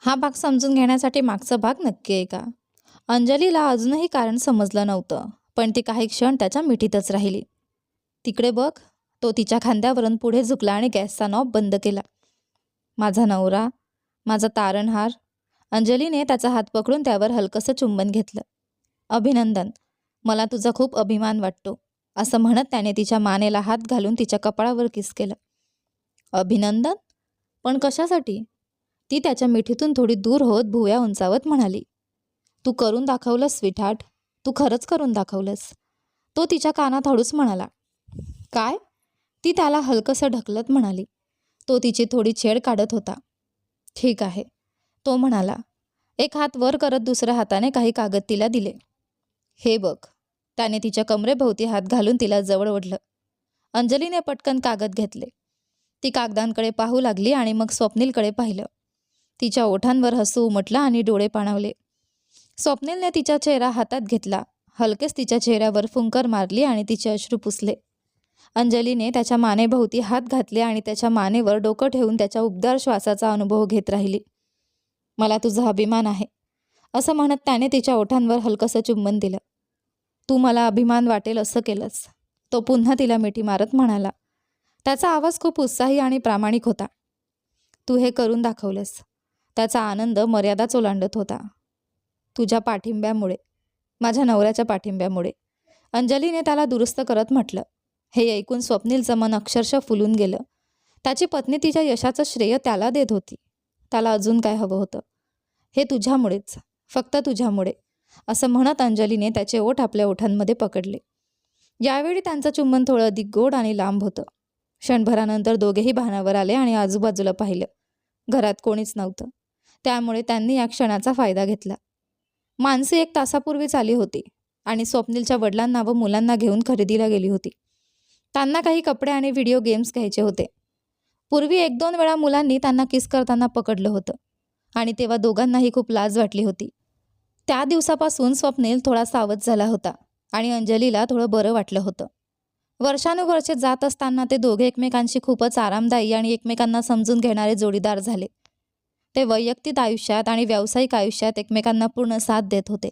हा भाग समजून घेण्यासाठी मागचा भाग नक्की आहे का? अंजलीला अजूनही कारण समजलं नव्हतं, पण ती काही क्षण त्याच्या मिठीतच राहिली. तिकडे बघ, तो तिच्या खांद्यावरून पुढे झुकला आणि गॅसचा नॉब बंद केला. माझा नवरा, माझा तारणहार. अंजलीने त्याचा हात पकडून त्यावर हलकंसं चुंबन घेतलं. अभिनंदन, मला तुझा खूप अभिमान वाटतो, असं म्हणत त्याने तिच्या मानेला हात घालून तिच्या कपाळावर किस केलं. अभिनंदन? पण कशासाठी? ती त्याच्या मिठीतून थोडी दूर होत भुवया उंचावत म्हणाली. तू करून दाखवलंस स्वीटहार्ट, तू खरंच करून दाखवलंस. तो तिच्या कानात हळूच म्हणाला. काय? ती त्याला हलकंसं ढकलत म्हणाली. तो तिची थोडी छेड काढत होता. ठीक आहे, तो म्हणाला. एक हात वर करत दुसऱ्या हाताने काही कागद तिला दिले. हे बघ. त्याने तिच्या कमरेभोवती हात घालून तिला जवळ ओढलं. अंजलीने पटकन कागद घेतले. ती कागदांकडे पाहू लागली आणि मग स्वप्नीलकडे पाहिलं. तिच्या ओठांवर हसू उमटलं आणि डोळे पाणावले. स्वप्नीलने तिचा चेहरा हातात घेतला, हलकेच तिच्या चेहऱ्यावर फुंकर मारली आणि तिचे अश्रू पुसले. अंजलीने त्याच्या मानेभोवती हात घातले आणि त्याच्या मानेवर डोकं ठेवून त्याच्या उबदार श्वासाचा अनुभव घेत राहिली. मला तुझा अभिमान आहे, असं म्हणत त्याने तिच्या ओठांवर हलकंसं चुंबन दिलं. तू मला अभिमान वाटेल असं केलंस, तो पुन्हा तिला मिठी मारत म्हणाला. त्याचा आवाज खूप उत्साही आणि प्रामाणिक होता. तू हे करून दाखवलंस. त्याचा आनंद मर्यादाच ओलांडत होता. तुझ्या पाठिंब्यामुळे, माझ्या नवऱ्याच्या पाठिंब्यामुळे, अंजलीने त्याला दुरुस्त करत म्हटलं. हे ऐकून स्वप्नीलचं मन अक्षरशः फुलून गेलं. त्याची पत्नी तिच्या यशाचं श्रेय त्याला देत होती. त्याला अजून काय हवं होतं? हे तुझ्यामुळेच, फक्त तुझ्यामुळे, असं म्हणत अंजलीने त्याचे ओठ आपल्या ओठांमध्ये पकडले. यावेळी त्यांचं चुंबन थोडं अधिक गोड आणि लांब होतं. क्षणभरानंतर दोघेही भानावर आले आणि आजूबाजूला पाहिलं. घरात कोणीच नव्हतं, त्यामुळे त्यांनी या क्षणाचा फायदा घेतला. मानसी 1 तासापूर्वीच आली होती आणि स्वप्नीलच्या वडिलांना व मुलांना घेऊन खरेदीला गेली होती. त्यांना काही कपडे आणि व्हिडिओ गेम्स घ्यायचे होते. पूर्वी 1-2 वेळा मुलांनी त्यांना किस करताना पकडलं होतं आणि तेव्हा दोघांनाही खूप लाज वाटली होती. त्या दिवसापासून स्वप्नील थोडा सावध झाला होता आणि अंजलीला थोडं बरं वाटलं होतं. वर्षानुवर्षे जात असताना ते दोघे एकमेकांशी खूपच आरामदायी आणि एकमेकांना समजून घेणारे जोडीदार झाले. ते वैयक्तिक आयुष्यात आणि व्यावसायिक आयुष्यात एकमेकांना पूर्ण साथ देत होते.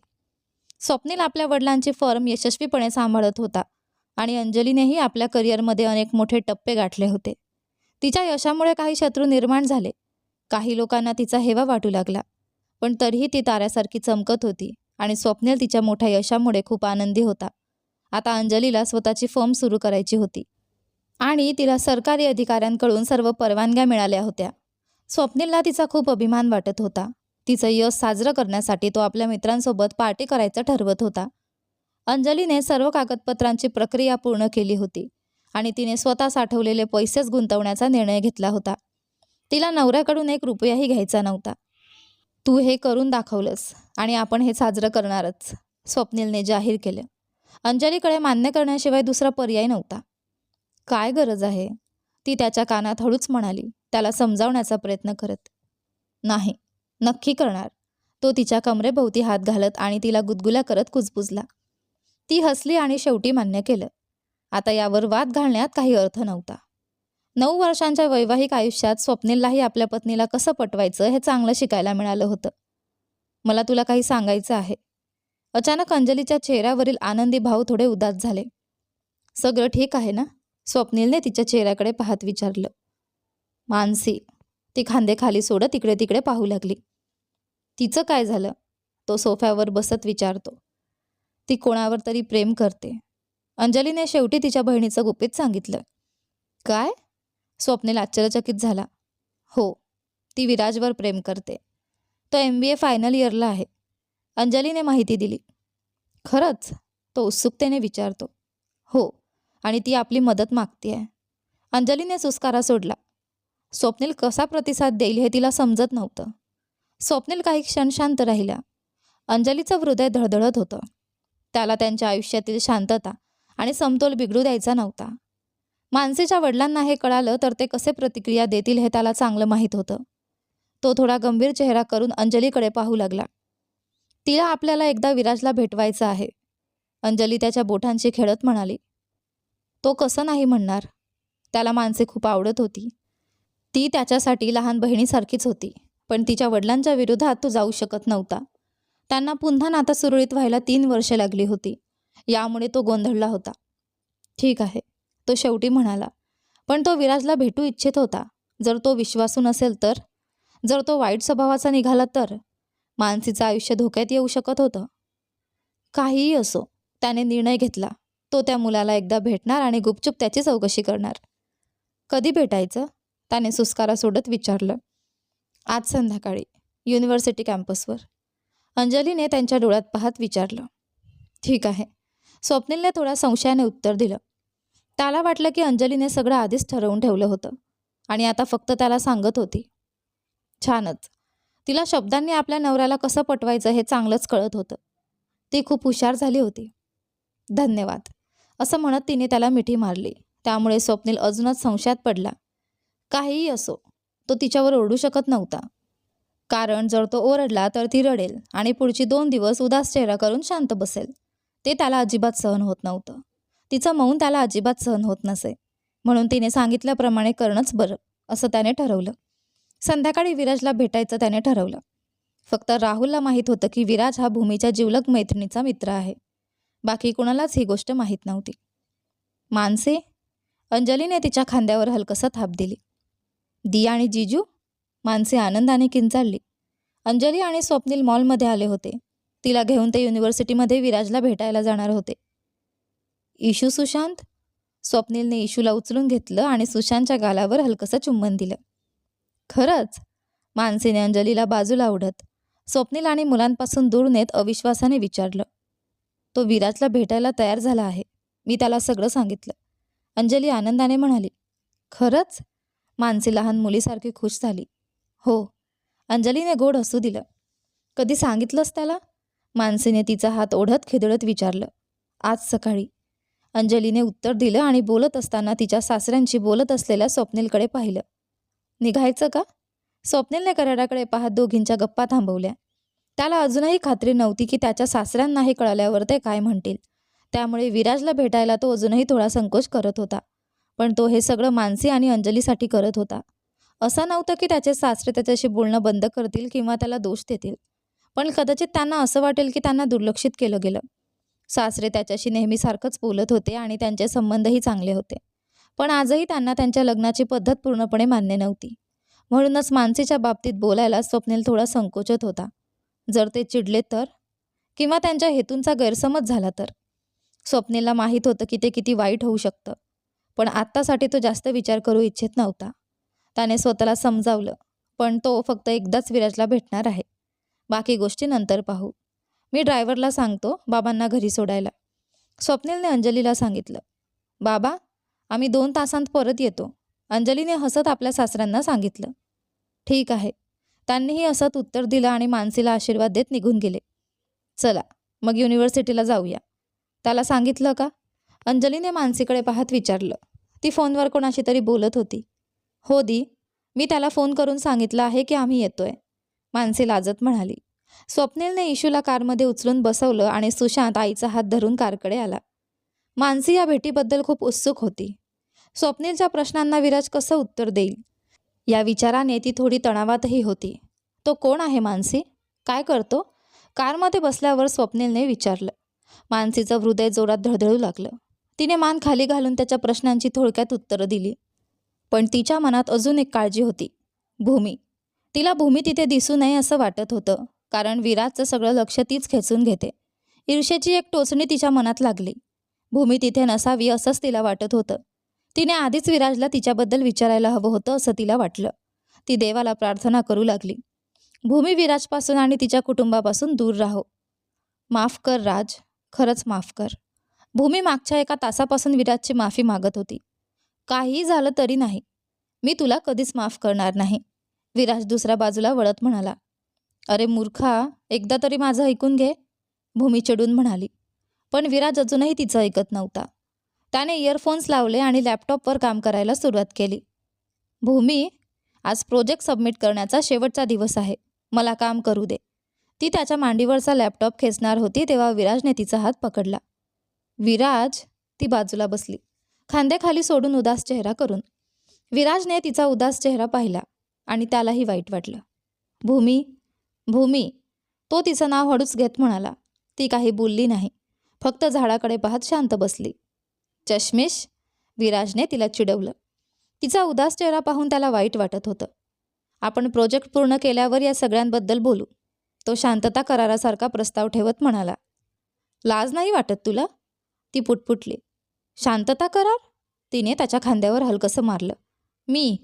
स्वप्नील आपल्या वडिलांची फर्म यशस्वीपणे सांभाळत होता आणि अंजलीनेही आपल्या करिअरमध्ये अनेक मोठे टप्पे गाठले होते. तिच्या यशामुळे काही शत्रू निर्माण झाले. काही लोकांना तिचा हेवा वाटू लागला, पण तरीही ती ताऱ्यासारखी चमकत होती आणि स्वप्नील तिच्या मोठ्या यशामुळे खूप आनंदी होता. आता अंजलीला स्वतःची फर्म सुरू करायची होती आणि तिला सरकारी अधिकाऱ्यांकडून सर्व परवानग्या मिळाल्या होत्या. स्वप्नीलला तिचा खूप अभिमान वाटत होता. तिचं यश साजरं करण्यासाठी तो आपल्या मित्रांसोबत पार्टी करायचं ठरवत होता. अंजलीने सर्व कागदपत्रांची प्रक्रिया पूर्ण केली होती आणि तिने स्वतः साठवलेले पैसेच गुंतवण्याचा निर्णय घेतला होता. तिला नवऱ्याकडून 1 रुपयाही घ्यायचा नव्हता. तू हे करून दाखवलंस आणि आपण हे साजरं करणारच, स्वप्नीलने जाहीर केलं. अंजलीकडे मान्य करण्याशिवाय दुसरा पर्याय नव्हता. काय गरज आहे? ती त्याच्या कानात हळूच म्हणाली, त्याला समजावण्याचा प्रयत्न करत. नाही, नक्की करणार. तो तिच्या कमरेभोवती हात घालत आणि तिला गुदगुल्या करत कुजबुजला. ती हसली आणि शेवटी मान्य केलं. आता यावर वाद घालण्यात काही अर्थ नव्हता. 9 वर्षांच्या वैवाहिक आयुष्यात स्वप्नीललाही आपल्या पत्नीला कसं पटवायचं हे चांगलं शिकायला मिळालं होतं. मला तुला काही सांगायचं आहे. अचानक अंजलीच्या चेहऱ्यावरील आनंदी भाव थोडे उदास झाले. सगळं ठीक आहे ना? स्वप्नीलने तिच्या चेहऱ्याकडे पाहत विचारलं. मानसी, ती खांदे खाली सोडत इकडे तिकडे पाहू लागली. तिचं काय झालं? तो सोफ्यावर बसत विचारतो. ती कोणावर तरी प्रेम करते, अंजलीने शेवटी तिच्या बहिणीचं गुपित सांगितलं. काय? स्वप्नील आश्चर्यचकित झाला. हो, ती विराजवर प्रेम करते. तो MBA फायनल इयरला आहे, अंजलीने माहिती दिली. खरंच? तो उत्सुकतेने विचारतो. हो, आणि ती आपली मदत मागते. अंजलीने सुस्कारा सोडला. स्वप्नील कसा प्रतिसाद देईल हे तिला समजत नव्हतं. स्वप्नील काही क्षण शांत राहिला. अंजलीचं हृदय धडधडत होतं. त्याला त्यांच्या आयुष्यातील शांतता आणि समतोल बिघडू द्यायचा नव्हता. मानसीच्या वडिलांना हे कळालं तर ते कसे प्रतिक्रिया देतील हे त्याला चांगलं माहीत होतं. तो थोडा गंभीर चेहरा करून अंजलीकडे पाहू लागला. तिला आपल्याला एकदा विराजला भेटवायचं आहे, अंजली त्याच्या बोटांशी खेळत म्हणाली. तो कसं नाही म्हणणार? त्याला मानसी खूप आवडत होती. ती त्याच्यासाठी लहान बहिणीसारखीच होती. पण तिच्या वडिलांच्या विरोधात तो जाऊ शकत नव्हता. त्यांना पुन्हा नातं सुरळीत व्हायला 3 वर्षे लागली होती. यामुळे तो गोंधळला होता. ठीक आहे, तो शेवटी म्हणाला. पण तो विराजला भेटू इच्छित होता. जर तो विश्वासू नसेल तर? जर तो वाईट स्वभावाचा निघाला तर? मानसीचं आयुष्य धोक्यात येऊ शकत होतं. काहीही असो, त्याने निर्णय घेतला. तो त्या मुलाला एकदा भेटणार आणि गुपचूप त्याची चौकशी करणार. कधी भेटायचं? त्याने सुस्कारा सोडत विचारलं. आज संध्याकाळी, युनिव्हर्सिटी कॅम्पसवर. अंजलीने त्यांच्या डोळ्यात पाहत विचारलं. ठीक आहे. स्वप्नीलने थोड्या संशयाने उत्तर दिलं. त्याला वाटलं की अंजलीने सगळं आधीच ठरवून ठेवलं होतं आणि आता फक्त त्याला सांगत होती. छानच. तिला शब्दांनी आपल्या नवऱ्याला कसं पटवायचं हे चांगलंच कळत होतं. ती खूप हुशार झाली होती. धन्यवाद, असं म्हणत तिने त्याला मिठी मारली. त्यामुळे स्वप्नील अजूनच संशयात पडला. काहीही असो, तो तिच्यावर ओरडू शकत नव्हता. कारण जर तो ओरडला तर ती रडेल आणि पुढची 2 दिवस उदास चेहरा करून शांत बसेल. ते त्याला अजिबात सहन होत नव्हतं. तिचं मौन त्याला अजिबात सहन होत नसे. म्हणून तिने सांगितल्याप्रमाणे करणंच बरं, असं त्याने ठरवलं. संध्याकाळी विराजला भेटायचं त्याने ठरवलं. फक्त राहुलला माहीत होतं की विराज हा भूमीच्या जिवलग मैत्रिणीचा मित्र आहे. बाकी कुणालाच ही गोष्ट माहीत नव्हती. मानसी, अंजलीने तिच्या खांद्यावर हलकसं थाप दिली. दी आणि जीजू? मानसी आनंदाने किंचाळली. अंजली आणि स्वप्नील मॉलमध्ये आले होते. तिला घेऊन ते युनिव्हर्सिटीमध्ये विराजला भेटायला जाणार होते. इशू सुशांत? स्वप्नीलने इशूला उचलून घेतलं आणि सुशांतच्या गालावर हलकसं चुंबन दिलं. खरंच? मानसीने अंजलीला बाजूला ओढत स्वप्नील आणि मुलांपासून दूर नेत अविश्वासाने विचारलं. तो विराजला भेटायला तयार झाला आहे. मी त्याला सगळं सांगितलं. अंजली आनंदाने म्हणाली. खरंच? मानसी लहान मुलीसारखी खुश झाली. हो. अंजलीने गोड हसू दिलं. कधी सांगितलंस त्याला? मानसीने तिचा हात ओढत खिदळत विचारलं. आज सकाळी. अंजलीने उत्तर दिलं आणि बोलत असताना तिच्या सासऱ्यांशी बोलत असलेल्या स्वप्नीलकडे पाहिलं. निघायचं का? स्वप्नीलने कराडाकडे पाहत दोघींच्या गप्पा थांबवल्या. त्याला अजूनही खात्री नव्हती की त्याच्या सासऱ्यांनाही कळाल्यावर ते काय म्हणतील. त्यामुळे विराजला भेटायला तो अजूनही थोडा संकोच करत होता. पण तो हे सगळं मानसी आणि अंजलीसाठी करत होता. असं नव्हतं की त्याचे सासरे त्याच्याशी बोलणं बंद करतील किंवा त्याला दोष देतील. पण कदाचित त्यांना असं वाटेल की त्यांना दुर्लक्षित केलं गेलं. सासरे त्याच्याशी नेहमीसारखंच बोलत होते आणि त्यांचे संबंधही चांगले होते. पण आजही त्यांना त्यांच्या लग्नाची पद्धत पूर्णपणे मान्य नव्हती. म्हणूनच मानसीच्या बाबतीत बोलायला स्वप्नील थोडा संकोचत होता. जर ते चिडले तर? किंवा त्यांच्या हेतूंचा गैरसमज झाला तर? स्वप्नीलला माहीत होतं की ते किती वाईट होऊ शकतं. पण आत्तासाठी तो जास्त विचार करू इच्छित नव्हता. त्याने स्वतःला समजावलं. पण तो फक्त एकदाच विराजला भेटणार आहे. बाकी गोष्टी नंतर पाहू. मी ड्रायव्हरला सांगतो बाबांना घरी सोडायला. स्वप्नीलने अंजलीला सांगितलं. बाबा, आम्ही 2 तासांत परत येतो. अंजलीने हसत आपल्या सासऱ्यांना सांगितलं. ठीक आहे. त्यांनीही हसत उत्तर दिलं आणि मानसीला आशीर्वाद देत निघून गेले. चला, मग युनिव्हर्सिटीला जाऊया. त्याला सांगितलं का? अंजलीने मानसीकडे पाहत विचारलं. ती फोनवर कोणाशी तरी बोलत होती. हो दी, मी त्याला फोन करून सांगितलं आहे की आम्ही येतोय, मानसी लाजत म्हणाली. स्वप्नीलने इशूला कारमध्ये उचलून बसवलं आणि सुशांत आईचा हात धरून कारकडे आला. मानसी या भेटीबद्दल खूप उत्सुक होती. स्वप्नीलच्या प्रश्नांना विराज कसं उत्तर देईल या विचाराने ती थोडी तणावातही होती. तो कोण आहे मानसी? काय करतो? कारमध्ये बसल्यावर स्वप्नीलने विचारलं. मानसीचं हृदय जोरात धडधडू लागलं. तिने मान खाली घालून त्याच्या प्रश्नांची थोडक्यात उत्तरं दिली. पण तिच्या मनात अजून एक काळजी होती. भूमी. तिला भूमी तिथे दिसू नये असं वाटत होतं. कारण विराजचं सगळं लक्ष तीच खेचून घेते. ईर्ष्येची एक टोचणी तिच्या मनात लागली. भूमी तिथे नसावी असंच तिला वाटत होतं. तिने आधीच विराजला तिच्याबद्दल विचारायला हवं होतं असं तिला वाटलं. ती देवाला प्रार्थना करू लागली. भूमी विराजपासून आणि तिच्या कुटुंबापासून दूर राहो. माफ कर राज, खरंच माफ कर. भूमी मागच्या एका तासापासून विराजची माफी मागत होती. काहीही झालं तरी नाही, मी तुला कधीच माफ करणार नाही, विराज दुसऱ्या बाजूला वळत म्हणाला. अरे मूर्खा, एकदा तरी माझं ऐकून घे, भूमी चिडून म्हणाली. पण विराज अजूनही तिचं ऐकत नव्हता. त्याने इयरफोन्स लावले आणि लॅपटॉपवर काम करायला सुरुवात केली. भूमी, आज प्रोजेक्ट सबमिट करण्याचा शेवटचा दिवस आहे, मला काम करू दे. ती त्याच्या मांडीवरचा लॅपटॉप खेचणार होती तेव्हा विराजने तिचा हात पकडला. विराज, ती बाजूला बसली, खांदे खाली सोडून उदास चेहरा करून. विराजने तिचा उदास चेहरा पाहिला आणि त्यालाही वाईट वाटलं. भूमी, भूमी. तो तिचं नाव हळूच घेत म्हणाला. ती काही बोलली नाही, फक्त झाडाकडे पाहत शांत बसली. चष्मेश, विराजने तिला चिडवलं. तिचा उदास चेहरा पाहून त्याला वाईट वाटत होतं. आपण प्रोजेक्ट पूर्ण केल्यावर या सगळ्यांबद्दल बोलू, तो शांतता करारासारखा प्रस्ताव ठेवत म्हणाला. लाज नाही वाटत तुला? ती पुटपुटली. शांतता करार? तिने त्याच्या खांद्यावर हलकसं मारलं. मी?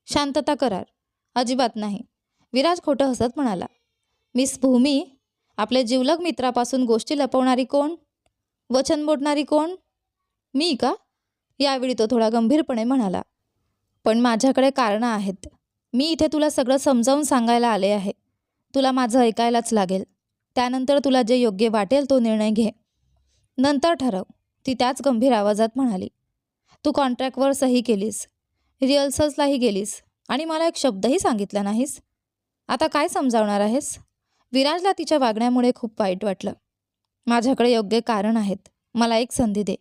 शांतता करार? अजिबात नाही. विराज खोटं हसत म्हणाला. मिस भूमी, आपल्या जिवलग मित्रापासून गोष्टी लपवणारी कोण? वचन मोडणारी कोण? मी का? यावेळी तो थोडा गंभीरपणे म्हणाला. पण माझ्याकडे कारणं आहेत. मी इथे तुला सगळं समजावून सांगायला आले आहे. तुला माझं ऐकायलाच लागेल. त्यानंतर तुला जे योग्य वाटेल तो निर्णय घे. नंतर ठरव, ती त्याच गंभीर आवाजात म्हणाली. तू कॉन्ट्रॅक्टवर सही केलीस, रिहर्सल्सलाही गेलीस आणि मला एक शब्दही सांगितला नाहीस. आता काय समजावणार आहेस? विराजला तिच्या वागण्यामुळे खूप वाईट वाटलं. माझ्याकडे योग्य कारण आहेत. मला एक संधी दे.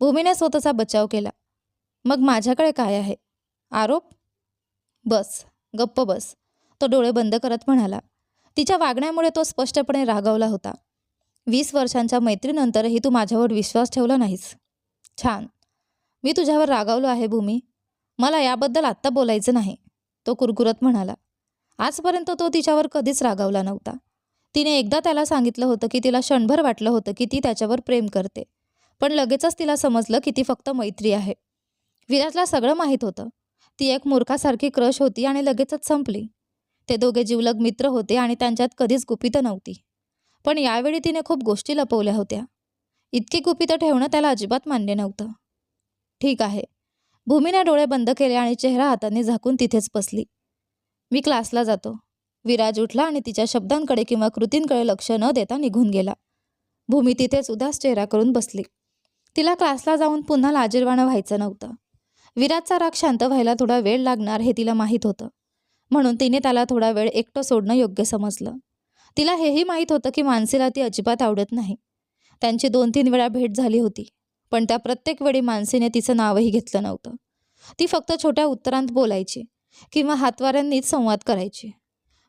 भूमीने स्वतःचा बचाव केला. मग माझ्याकडे काय आहे? आरोप? बस, गप्प बस, तो डोळे बंद करत म्हणाला. तिच्या वागण्यामुळे तो स्पष्टपणे रागावला होता. 20 वर्षांच्या मैत्रीनंतरही तू माझ्यावर विश्वास ठेवला नाहीस. छान. मी तुझ्यावर रागावलो आहे भूमी. मला याबद्दल आत्ता बोलायचं नाही, तो कुरकुरत म्हणाला. आजपर्यंत तो तिच्यावर कधीच रागावला नव्हता. तिने एकदा त्याला सांगितलं होतं की तिला क्षणभर वाटलं होतं की ती त्याच्यावर प्रेम करते, पण लगेचच तिला समजलं की ती फक्त मैत्री आहे. विराजला सगळं माहीत होतं. ती एक मूर्खासारखी क्रश होती आणि लगेचच संपली. ते दोघे जिवलग मित्र होते आणि त्यांच्यात कधीच गुपितं नव्हती. पण यावेळी तिने खूप गोष्टी लपवल्या होत्या. इतकी गुपितं ठेवणं त्याला अजिबात मान्य नव्हतं. ठीक आहे. भूमीने डोळे बंद केले आणि चेहरा हाताने झाकून तिथेच बसली. मी क्लासला जातो. विराज उठला आणि तिच्या शब्दांकडे किंवा कृतींकडे लक्ष न देता निघून गेला. भूमी तिथेच उदास चेहरा करून बसली. तिला क्लासला जाऊन पुन्हा लाजिरवाणं व्हायचं नव्हतं. विराजचा राग शांत व्हायला थोडा वेळ लागणार हे तिला माहीत होतं. म्हणून तिने त्याला थोडा वेळ एकटं सोडणं योग्य समजलं. तिला हेही माहीत होतं की मानसीला ती अजिबात आवडत नाही. त्यांची 2-3 वेळा भेट झाली होती, पण त्या प्रत्येक वेळी मानसीने तिचं नावही घेतलं नव्हतं. ती फक्त छोट्या उत्तरांत बोलायची किंवा हातवाऱ्यांनीच संवाद करायची.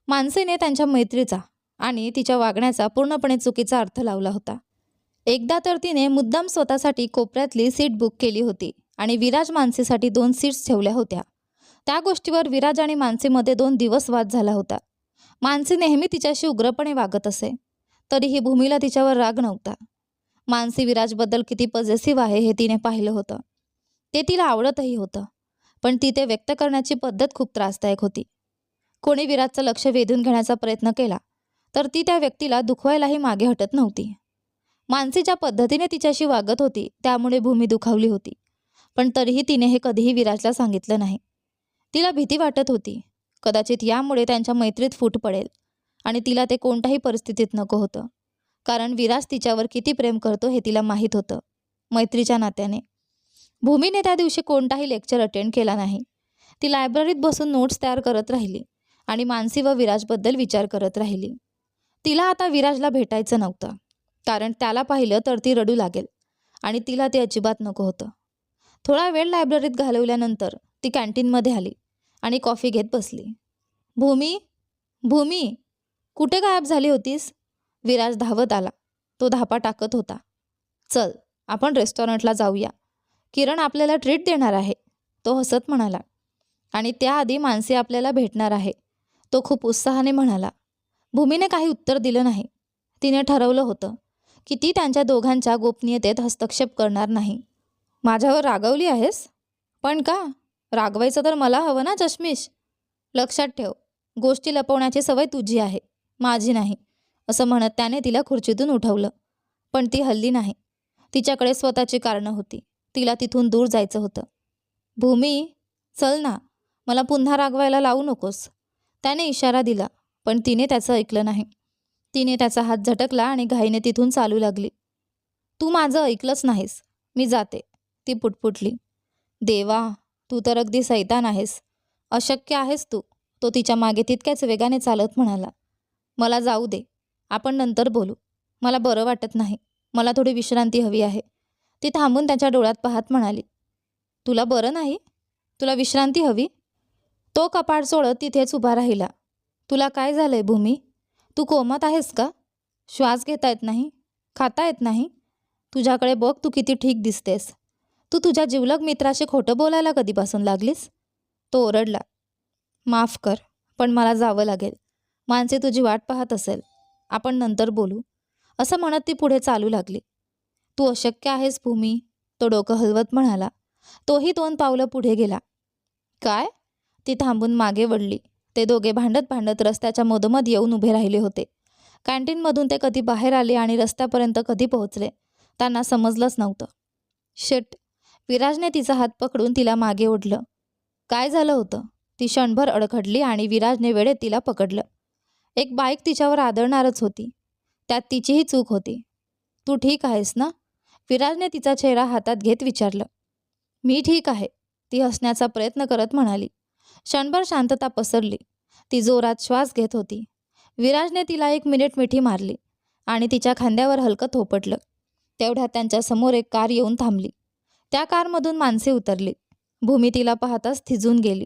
मानसीने त्यांच्या मैत्रीचा आणि तिच्या वागण्याचा पूर्णपणे चुकीचा अर्थ लावला होता. एकदा तर तिने मुद्दाम स्वतःसाठी कोपऱ्यातली सीट बुक केली होती आणि विराज मानसीसाठी 2 सीट्स ठेवल्या होत्या. त्या गोष्टीवर विराज आणि मानसीमध्ये 2 दिवस वाद झाला होता. मानसी नेहमी तिच्याशी उग्रपणे वागत असे, तरीही भूमीला तिच्यावर राग नव्हता. मानसी विराजबद्दल किती पॉझिटिव्ह आहे हे तिने पाहिलं होतं. ते तिला आवडतही होतं, पण ती ते व्यक्त करण्याची पद्धत खूप त्रासदायक होती. कोणी विराजचं लक्ष वेधून घेण्याचा प्रयत्न केला तर ती त्या व्यक्तीला दुखवायलाही मागे हटत नव्हती. मानसी ज्या पद्धतीने तिच्याशी वागत होती त्यामुळे भूमी दुखावली होती, पण तरीही तिने हे कधीही विराजला सांगितलं नाही. तिला भीती वाटत होती, कदाचित यामुळे त्यांच्या मैत्रीत फूट पडेल आणि तिला ते कोणत्याही परिस्थितीत नको होतं. कारण विराज तिच्यावर किती प्रेम करतो हे तिला माहीत होतं, मैत्रीच्या नात्याने. भूमीने त्या दिवशी कोणताही लेक्चर अटेंड केला नाही. ती लायब्ररीत बसून नोट्स तयार करत राहिली आणि मानसी व विराजबद्दल विचार करत राहिली. तिला आता विराजला भेटायचं नव्हतं, कारण त्याला पाहिलं तर ती रडू लागेल आणि तिला ते अजिबात नको होतं. थोडा वेळ लायब्ररीत घालवल्यानंतर ती कॅन्टीनमध्ये आली आणि कॉफी घेत बसली. भूमी, भूमी, कुठे गायब झाली होतीस? विराज धावत आला. तो धापा टाकत होता. चल, आपण रेस्टॉरंटला जाऊया. किरण आपल्याला ट्रीट देणार आहे, तो हसत म्हणाला. आणि त्याआधी मानसी आपल्याला भेटणार आहे, तो खूप उत्साहाने म्हणाला. भूमीने काही उत्तर दिलं नाही. तिने ठरवलं होतं की ती त्यांच्या दोघांच्या गोपनीयतेत हस्तक्षेप करणार नाही. माझ्यावर रागवली आहेस? पण का? रागवायचं तर मला हवं ना चष्मीश. लक्षात ठेव, गोष्टी लपवण्याची सवय तुझी आहे, माझी नाही, असं म्हणत त्याने तिला खुर्चीतून उठवलं. पण ती हलली नाही. तिच्याकडे स्वतःची कारणं होती. तिला तिथून दूर जायचं होतं. भूमी, चल ना, मला पुन्हा रागवायला लावू नकोस. त्याने इशारा दिला, पण तिने त्याचं ऐकलं नाही. तिने त्याचा हात झटकला आणि घाईने तिथून चालू लागली. तू माझं ऐकलंच नाहीस. मी जाते, ती पुटपुटली. देवा, तू तर अगदी सैतान आहेस. अशक्य आहेस तू, तो तिच्या मागे तितक्याच वेगाने चालत म्हणाला. मला जाऊ दे, आपण नंतर बोलू. मला बरं वाटत नाही. मला थोडी विश्रांती हवी आहे. ती थांबून त्याच्या डोळ्यात पाहत म्हणाली. तुला बरं नाही? तुला विश्रांती हवी? तो कपाट चोळत तिथेच उभा राहिला. तुला काय झालंय भूमी? तू कोमात आहेस का? श्वास घेता येत नाही? खाता येत नाही? तुझ्याकडे बघ, तू किती ठीक दिसतेस. तू तुझ्या जिवलग मित्राशी खोटं बोलायला कधीपासून लागलीस? तो ओरडला. माफ कर, पण मला जावं लागेल. माणसे तुझी वाट पाहत असेल. आपण नंतर बोलू, असं म्हणत ती पुढे चालू लागली. तू अशक्य आहेस भूमी, तो डोकं हलवत म्हणाला. तोही 2 पावलं पुढे गेला. काय? ती थांबून मागे वळली. ते दोघे भांडत भांडत रस्त्याच्या मधोमध येऊन उभे राहिले होते. कॅन्टीनमधून ते कधी बाहेर आले आणि रस्त्यापर्यंत कधी पोहोचले त्यांना समजलंच नव्हतं. शिट. विराजने तिचा हात पकडून तिला मागे ओढलं. काय झालं होतं? ती क्षणभर अडखडली आणि विराजने वेळेत तिला पकडलं. एक बाईक तिच्यावर आदळणारच होती. त्यात तिचीही चूक होती. तू ठीक आहेस ना? विराजने तिचा चेहरा हातात घेत विचारलं. मी ठीक आहे, ती हसण्याचा प्रयत्न करत म्हणाली. क्षणभर शांतता पसरली. ती जोरात श्वास घेत होती. विराजने तिला 1 मिनिट मिठी मारली आणि तिच्या खांद्यावर हलकं थोपटलं. तेवढ्यात त्यांच्या समोर एक कार येऊन थांबली. त्या कारमधून माणसे उतरली. भूमी तिला पाहताच थिजून गेली.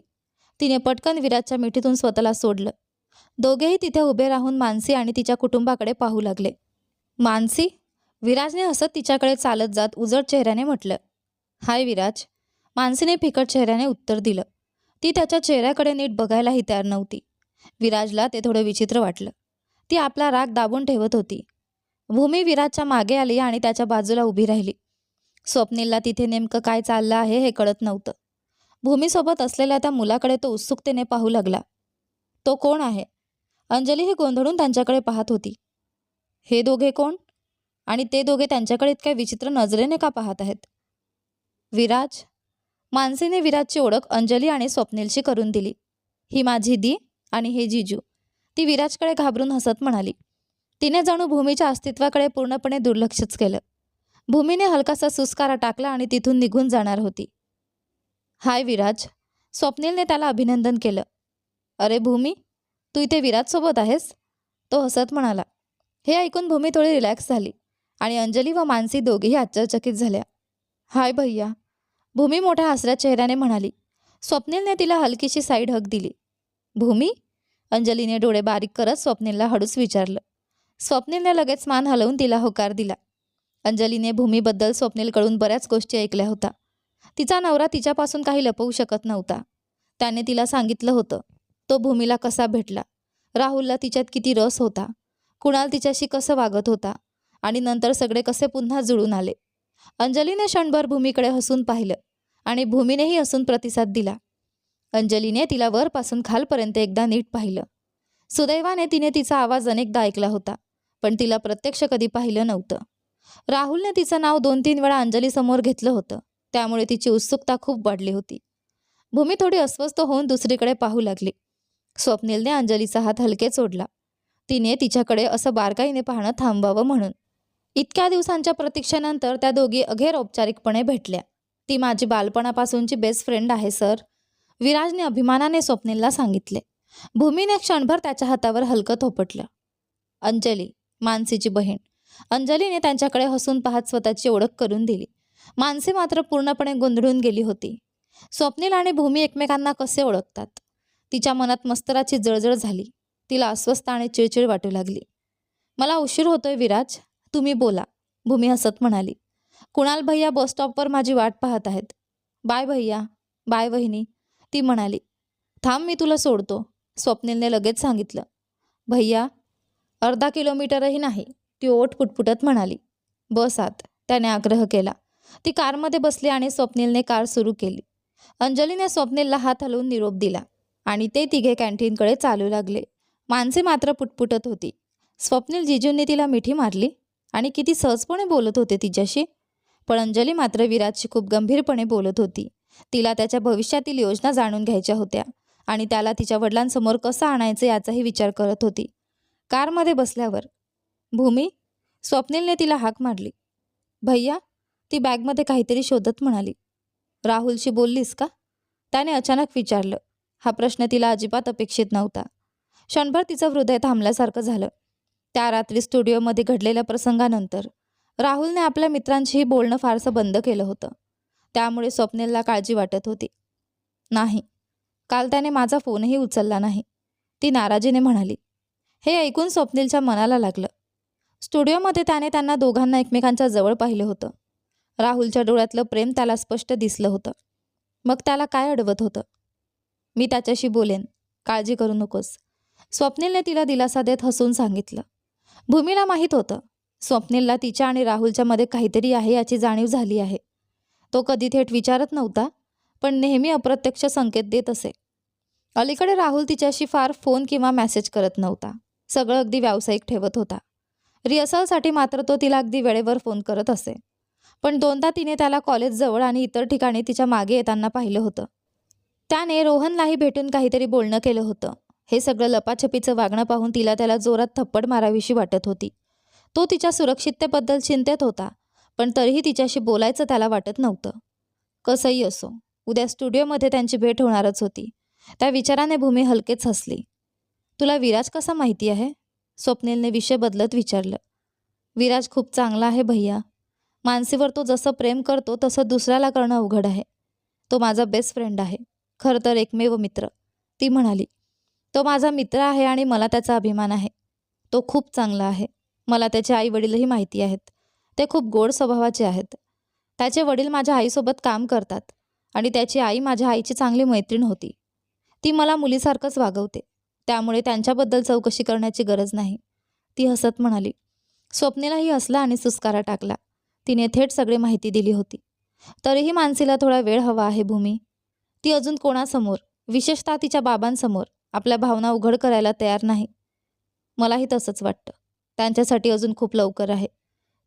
तिने पटकन विराजच्या मिठीतून स्वतःला सोडलं. दोघेही तिथे उभे राहून मानसी आणि तिच्या कुटुंबाकडे पाहू लागले. मानसी? विराजने हसत तिच्याकडे चालत जात उजळ चेहऱ्याने म्हटलं. हाय विराज. मानसीने फिकट चेहऱ्याने उत्तर दिलं. ती त्याच्या चेहऱ्याकडे नीट बघायलाही तयार नव्हती. विराजला ते थोडं विचित्र वाटलं. ती आपला राग दाबून ठेवत होती. भूमी विराजच्या मागे आली आणि त्याच्या बाजूला उभी राहिली. स्वप्नीलला तिथे नेमकं काय चाललं आहे हे कळत नव्हतं. भूमीसोबत असलेल्या त्या मुलाकडे तो उत्सुकतेने पाहू लागला. तो कोण आहे? अंजली ही गोंधळून त्यांच्याकडे पाहत होती. हे दोघे कोण? आणि ते दोघे त्यांच्याकडे इतक्या विचित्र नजरेने का पाहत आहेत? विराज. मानसीने विराजची ओळख अंजली आणि स्वप्नीलशी करून दिली. ही माझी दी आणि हे जीजू. ती विराजकडे घाबरून हसत म्हणाली. तिने जणू भूमीच्या अस्तित्वाकडे पूर्णपणे दुर्लक्षच केलं. भूमीने हलकासा सुस्कारा टाकला आणि तिथून निघून जाणार होती. हाय विराज. स्वप्नीलने त्याला अभिनंदन केलं. अरे भूमी, तू इथे विराजसोबत आहेस? तो हसत म्हणाला. हे ऐकून भूमी थोडी रिलॅक्स झाली आणि अंजली व मानसी दोघेही आश्चर्यचकित झाल्या. हाय भैया, भूमी मोठ्या हसऱ्या चेहऱ्याने म्हणाली. स्वप्नीलने तिला हलकीशी साईड हग दिली. भूमी? अंजलीने डोळे बारीक करत स्वप्नीलला हळूच विचारलं. स्वप्नीलने लगेच मान हलवून तिला होकार दिला. अंजलीने भूमीबद्दल स्वप्नीलकडून बऱ्याच गोष्टी ऐकल्या होत्या. तिचा नवरा तिच्यापासून काही लपवू शकत नव्हता. त्याने तिला सांगितलं होतं. तो भूमीला कसा भेटला, राहुलला तिच्यात किती रस होता, कुणाल तिच्याशी कसं वागत होता आणि नंतर सगळे कसे पुन्हा जुळून आले. अंजलीने क्षणभर भूमीकडे हसून पाहिलं आणि भूमीनेही हसून प्रतिसाद दिला. अंजलीने तिला वरपासून खालपर्यंत एकदा नीट पाहिलं. सुदैवाने तिने तिचा आवाज अनेकदा ऐकला होता, पण तिला प्रत्यक्ष कधी पाहिलं नव्हतं. राहुलने तिचं नाव 2-3 वेळा अंजलीसमोर घेतलं होतं, त्यामुळे तिची उत्सुकता खूप वाढली होती. भूमी थोडी अस्वस्थ होऊन दुसरीकडे पाहू लागली. स्वप्नीलने अंजलीचा हात हलकेच ओढला. तिने तिच्याकडे असं बारकाईने पाहणं थांबवावं म्हणून. इतक्या दिवसांच्या प्रतीक्षेनंतर त्या दोघी अखेर औपचारिकपणे भेटल्या. ती माझी बालपणापासूनची बेस्ट फ्रेंड आहे सर, विराजने अभिमानाने स्वप्नीलला सांगितले. भूमीने क्षणभर त्याच्या हातावर हलकं थोपटलं. अंजली, मानसीची बहीण. अंजलीने त्यांच्याकडे हसून पाहत स्वतःची ओळख करून दिली. मानसी मात्र पूर्णपणे गोंधळून गेली होती. स्वप्नील आणि भूमी एकमेकांना कसे ओळखतात? तिच्या मनात मस्तराची जळजळ झाली. तिला अस्वस्थ आणि चिडचिड वाटू लागली. मला उशीर होतोय विराज, तुम्ही बोला, भूमी हसत म्हणाली. कुणाल भैया बस स्टॉपवर माझी वाट पाहत आहेत. बाय भैया. बाय वहिनी, ती म्हणाली. थांब, मी तुला सोडतो, स्वप्नीलने लगेच सांगितलं. भैया. अर्धा किलोमीटरही नाही, ती ओठ पुटपुटत म्हणाली. बस आत, त्याने आग्रह केला. ती कारमध्ये बसली आणि स्वप्नीलने कार सुरू केली. अंजलीने स्वप्नीलला हात हलवून निरोप दिला आणि ते तिघे कॅन्टीनकडे चालू लागले. मानसी मात्र पुटपुटत होती. स्वप्नील जीजूंनी तिला मिठी मारली आणि किती सहजपणे बोलत होते तिच्याशी. पण अंजली मात्र विराजशी खूप गंभीरपणे बोलत होती. तिला त्याच्या भविष्यातील योजना जाणून घ्यायच्या होत्या आणि त्याला तिच्या वडिलांसमोर कसं आणायचं याचाही विचार करत होती. कारमध्ये बसल्यावर भूमी, स्वप्नीलने तिला हाक मारली. भैया, ती बॅगमध्ये काहीतरी शोधत म्हणाली. राहुलशी बोललीस का? त्याने अचानक विचारलं. हा प्रश्न तिला अजिबात अपेक्षित नव्हता. क्षणभर तिचं हृदय थांबल्यासारखं झालं. त्या रात्री स्टुडिओमध्ये घडलेल्या प्रसंगानंतर राहुलने आपल्या मित्रांशीही बोलणं फारसं बंद केलं होतं. त्यामुळे स्वप्नीलला काळजी वाटत होती. नाही, काल त्याने माझा फोनही उचलला नाही. ती नाराजीने म्हणाली. हे ऐकून स्वप्नीलच्या मनाला लागलं. स्टुडिओमध्ये त्याने त्यांना दोघांना एकमेकांच्या जवळ पाहिलं होतं. राहुलच्या डोळ्यातलं प्रेम त्याला स्पष्ट दिसलं होतं. मग त्याला काय अडवत होतं? मी त्याच्याशी बोलेन, काळजी करू नकोस, स्वप्नीलने तिला दिलासा देत हसून सांगितलं. भूमीला माहीत होतं स्वप्नीलला तिच्या आणि राहुलच्या मध्ये काहीतरी आहे याची जाणीव झाली आहे. तो कधी थेट विचारत नव्हता, पण नेहमी अप्रत्यक्ष संकेत देत असे. अलीकडे राहुल तिच्याशी फार फोन किंवा मेसेज करत नव्हता. सगळं अगदी व्यावसायिक ठेवत होता. रिहर्सलसाठी मात्र तो तिला अगदी वेळेवर फोन करत असे. पण दोनदा तिने त्याला कॉलेजजवळ आणि इतर ठिकाणी तिच्या मागे येताना पाहिलं होतं. त्याने रोहनलाही भेटून काहीतरी बोलणं केलं होतं. हे सगळं लपाछपीचं वागणं पाहून तिला त्याला जोरात थप्पड मारावीशी वाटत होती. तो तिच्या सुरक्षिततेबद्दल चिंतेत होता, पण तरीही तिच्याशी बोलायचं त्याला वाटत नव्हतं. कसंही असो, उद्या स्टुडिओमध्ये त्यांची भेट होणारच होती. त्या विचाराने भूमी हलकेच हसली. तुला विराज कसा माहिती आहे? स्वप्नीलने विषय बदलत विचारलं. विराज खूप चांगला आहे भैया. मानसीवर तो जसं प्रेम करतो तसं दुसऱ्याला करणं अवघड आहे. तो माझा बेस्ट फ्रेंड आहे, खरं तर एकमेव मित्र, ती म्हणाली. तो माझा मित्र आहे आणि मला त्याचा अभिमान आहे. तो खूप चांगला आहे. मला त्याचे आई वडीलही माहिती आहेत. ते खूप गोड स्वभावाचे आहेत. त्याचे वडील माझ्या आईसोबत काम करतात आणि त्याची आई माझ्या आईची चांगली मैत्रीण होती. ती मला मुलीसारखंच वागवते, त्यामुळे त्यांच्याबद्दल चौकशी करण्याची गरज नाही, ती हसत म्हणाली. स्वप्नीलाही हसला आणि सुस्कारा टाकला. तिने थेट सगळी माहिती दिली होती. तरीही मानसीला थोडा वेळ हवा आहे भूमी. ती अजून कोणासमोर, विशेषतः तिच्या बाबांसमोर आपल्या भावना उघड करायला तयार नाही. मलाही तसंच वाटतं. त्यांच्यासाठी अजून खूप लवकर आहे.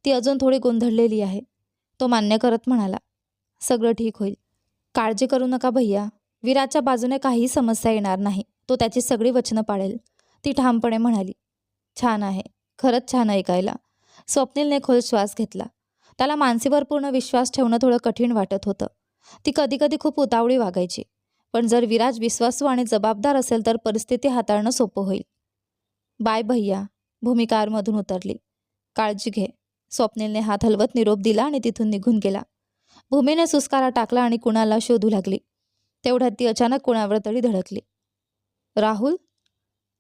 ती अजून थोडी गोंधळलेली आहे, तो मान्य करत म्हणाला. सगळं ठीक होईल. काळजी करू नका भैया. विराजच्या बाजूने काहीही समस्या येणार नाही. तो त्याची सगळी वचनं पाळेल, ती ठामपणे म्हणाली. छान आहे, खरंच छान ऐकायला. स्वप्नीलने खोल श्वास घेतला. त्याला मानसीवर पूर्ण विश्वास ठेवणं थोडं कठीण वाटत होतं. ती कधी कधी खूप उतावळी वागायची, पण जर विराज विश्वासू आणि जबाबदार असेल तर परिस्थिती हाताळणं सोपं होईल. बाय भैया. भूमी कारमधून उतरली. काळजी घे. स्वप्नीलने हात हलवत निरोप दिला आणि तिथून निघून गेला. भूमीने सुस्कारा टाकला आणि कुणाला शोधू लागली. तेवढ्यात ती अचानक कुणावर तरी धडकली. राहुल?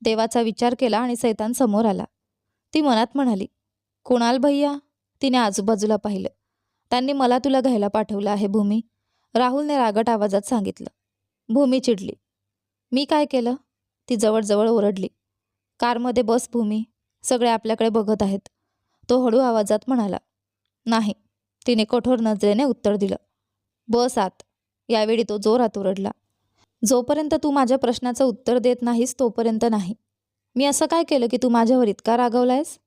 देवाचा विचार केला आणि सैतान समोर आला. ती मनात म्हणाली, कुणाल भैया? तिने आजूबाजूला पाहिलं. त्यांनी मला तुला घ्यायला पाठवलं आहे भूमी, राहुलने रागट आवाजात सांगितलं. भूमी चिडली. मी काय केलं? ती जवळजवळ ओरडली. कारमध्ये बस भूमी, सगळे आपल्याकडे बघत आहेत, तो हळू आवाजात म्हणाला. नाही, तिने कठोर नजरेने उत्तर दिलं. बस आत. यावेळी तो जोरात ओरडला. जोपर्यंत तू माझ्या प्रश्नाचं उत्तर देत नाहीस तोपर्यंत नाही. मी असं काय केलं की तू माझ्यावर इतका रागवलायस?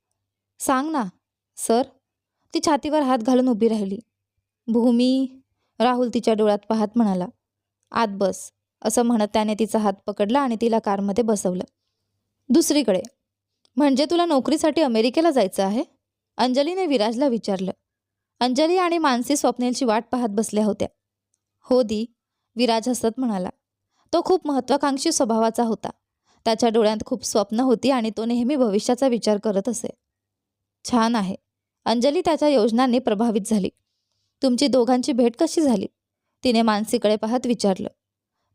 सांग ना. सर? ती छातीवर हात घालून उभी राहिली. भूमी, राहुल तिच्या डोळ्यात पाहत म्हणाला. आत बस, असं म्हणत त्याने तिचा हात पकडला आणि तिला कारमध्ये बसवलं. दुसरीकडे, म्हणजे तुला नोकरीसाठी अमेरिकेला जायचं आहे? अंजलीने विराजला विचारलं. अंजली आणि मानसी स्वप्नीलची वाट पाहत बसल्या होत्या. हो दी, विराज हसत म्हणाला. तो खूप महत्त्वाकांक्षी स्वभावाचा होता. त्याच्या डोळ्यात खूप स्वप्न होती आणि तो नेहमी भविष्याचा विचार करत असे. छान आहे. अंजली त्याच्या योजनांनी प्रभावित झाली. तुमची दोघांची भेट कशी झाली? तिने मानसीकडे पाहत विचारलं.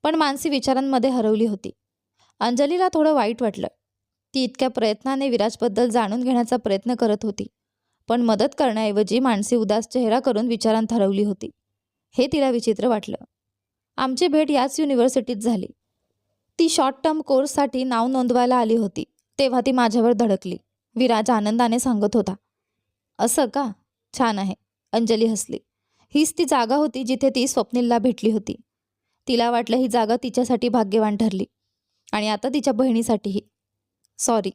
पण मानसी विचारांमध्ये हरवली होती. अंजलीला थोडं वाईट वाटलं. ती इतक्या प्रयत्नाने विराजबद्दल जाणून घेण्याचा प्रयत्न करत होती, पण मदत करण्याऐवजी मानसी उदास चेहरा करून विचारांत हरवली होती. हे तिला विचित्र वाटलं. आमची भेट याच युनिव्हर्सिटीत झाली. ती शॉर्ट टर्म कोर्ससाठी नाव नोंदवायला आली होती, तेव्हा ती माझ्यावर धडकली, विराज आनंदाने सांगत होता. असं का? छान आहे. अंजली हसली. हीच ती जागा होती जिथे ती स्वप्नीलला भेटली होती. तिला वाटलं ही जागा तिच्यासाठी भाग्यवान ठरली, आणि आता तिच्या बहिणीसाठीही. सॉरी,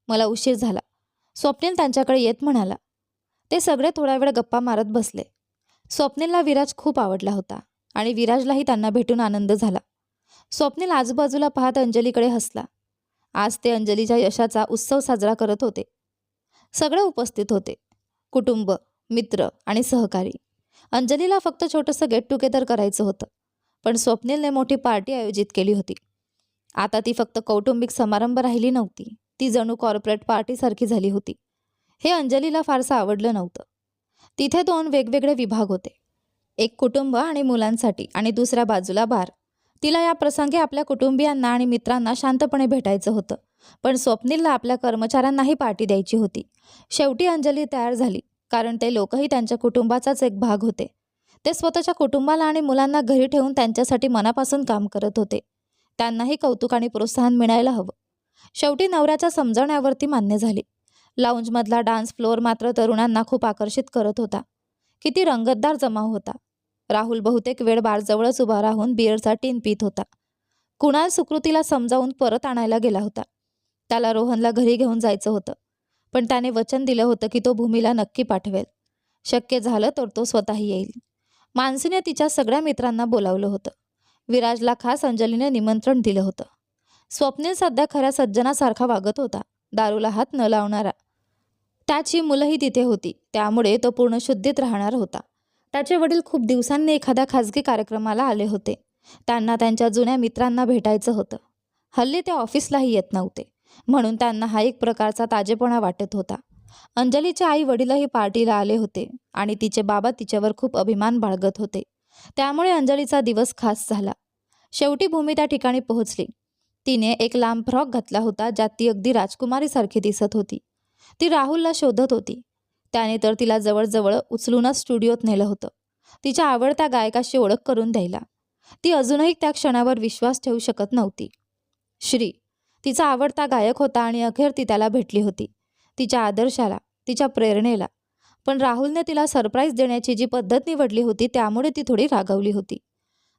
मला उशीर झाला, स्वप्नील त्यांच्याकडे येत म्हणाला. ते सगळे थोडा वेळ गप्पा मारत बसले. स्वप्नीलला विराज खूप आवडला होता आणि विराजलाही त्यांना भेटून आनंद झाला. स्वप्नील आजूबाजूला पाहत अंजलीकडे हसला. आज ते अंजलीच्या यशाचा उत्सव साजरा करत होते. सगळे उपस्थित होते, कुटुंब, मित्र आणि सहकारी. अंजलीला फक्त छोटंसं गेट टुगेदर करायचं होतं, पण स्वप्नीलने मोठी पार्टी आयोजित केली होती. आता ती फक्त कौटुंबिक समारंभ राहिली नव्हती, ती जणू कॉर्पोरेट पार्टीसारखी झाली होती. हे अंजलीला फारसं आवडलं नव्हतं. तिथे 2 वेगवेगळे विभाग होते, एक कुटुंब आणि मुलांसाठी आणि दुसऱ्या बाजूला बार. तिला या प्रसंगी आपल्या कुटुंबियांना आणि मित्रांना शांतपणे भेटायचं होतं, पण स्वप्नीलला आपल्या कर्मचाऱ्यांनाही पार्टी द्यायची होती. शेवटी अंजली तयार झाली, कारण ते लोकही त्यांच्या कुटुंबाचाच एक भाग होते. ते स्वतःच्या कुटुंबाला आणि मुलांना घरी ठेवून त्यांच्यासाठी मनापासून काम करत होते. त्यांनाही कौतुक आणि प्रोत्साहन मिळायला हवं. शेवटी नवऱ्याच्या समजवण्यावरती मान्य झाली. लाऊंजमधला डान्स फ्लोअर मात्र तरुणांना खूप आकर्षित करत होता. किती रंगतदार जमाव होता. राहुल बहुतेक वेळ बारजवळच उभा राहून बिअरचा टीन पित होता. कुणाल सुकृतीला समजावून परत आणायला गेला होता. त्याला रोहनला घरी घेऊन जायचं होतं, पण त्याने वचन दिलं होतं की तो भूमीला नक्की पाठवेल. शक्य झालं तर तो स्वतःही येईल. मानसीने तिच्या सगळ्या मित्रांना बोलावलं होतं. विराजला खास अंजलीने निमंत्रण दिलं होतं. स्वप्नील सध्या खऱ्या सज्जनासारखा वागत होता, दारूला हात न लावणारा. त्याची मुलंही तिथे होती, त्यामुळे तो पूर्ण शुद्धीत राहणार होता. त्याचे वडील खूप दिवसांनी एखाद्या खाजगी कार्यक्रमाला आले होते. त्यांना त्यांच्या जुन्या मित्रांना भेटायचं होतं. हल्ली ते ऑफिसलाही येत नव्हते, म्हणून त्यांना हा एक प्रकारचा ताजेपणा वाटत होता. अंजलीचे आई वडीलही पार्टीला आले होते आणि तिचे बाबा तिच्यावर खूप अभिमान बाळगत होते. त्यामुळे अंजलीचा दिवस खास झाला. शेवटी भूमी त्या ठिकाणी पोहोचली. तिने एक लांब फ्रॉक घातला होता, ज्यात ती अगदी राजकुमारीसारखी दिसत होती. ती राहुलला शोधत होती. त्याने तर तिला जवळजवळ उचलूनच स्टुडिओत नेलं होतं, तिच्या आवडत्या गायकाशी ओळख करून द्यायला. ती अजूनही त्या क्षणावर विश्वास ठेवू शकत नव्हती. श्री तिचा आवडता गायक होता आणि अखेर ती त्याला भेटली होती, तिच्या आदर्शाला, तिच्या प्रेरणेला. पण राहुलने तिला सरप्राईज देण्याची जी पद्धत निवडली होती, त्यामुळे ती थोडी रागावली होती.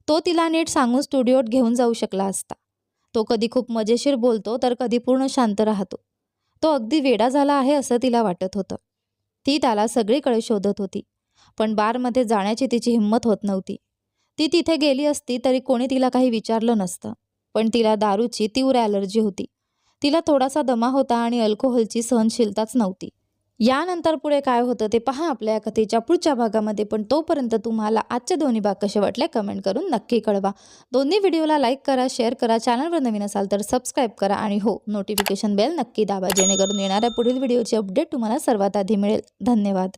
तो तिला नीट सांगून स्टुडिओत घेऊन जाऊ शकला असता. तो कधी खूप मजेशीर बोलतो तर कधी पूर्ण शांत राहतो. तो अगदी वेडा झाला आहे असं तिला वाटत होतं. ती त्याला सगळीकडे शोधत होती, पण बारमध्ये जाण्याची तिची हिंमत होत नव्हती. ती तिथे गेली असती तरी कोणी तिला काही विचारलं नसतं, पण तिला दारूची तीव्र ॲलर्जी होती. तिला थोडासा दमा होता आणि अल्कोहोलची सहनशीलताच नव्हती. यानंतर पुढे काय होतं ते पहा आपल्या कथेच्या पुढच्या भागामध्ये. पण तोपर्यंत तुम्हाला आजचे दोन्ही भाग कसे वाटले कमेंट करून नक्की कळवा. दोन्ही व्हिडिओला लाईक करा, शेअर करा, चॅनलवर नवीन असाल तर सबस्क्राईब करा आणि हो, नोटिफिकेशन बेल नक्की दाबा, जेणेकरून येणाऱ्या पुढील व्हिडिओची अपडेट तुम्हाला सर्वात आधी मिळेल. धन्यवाद.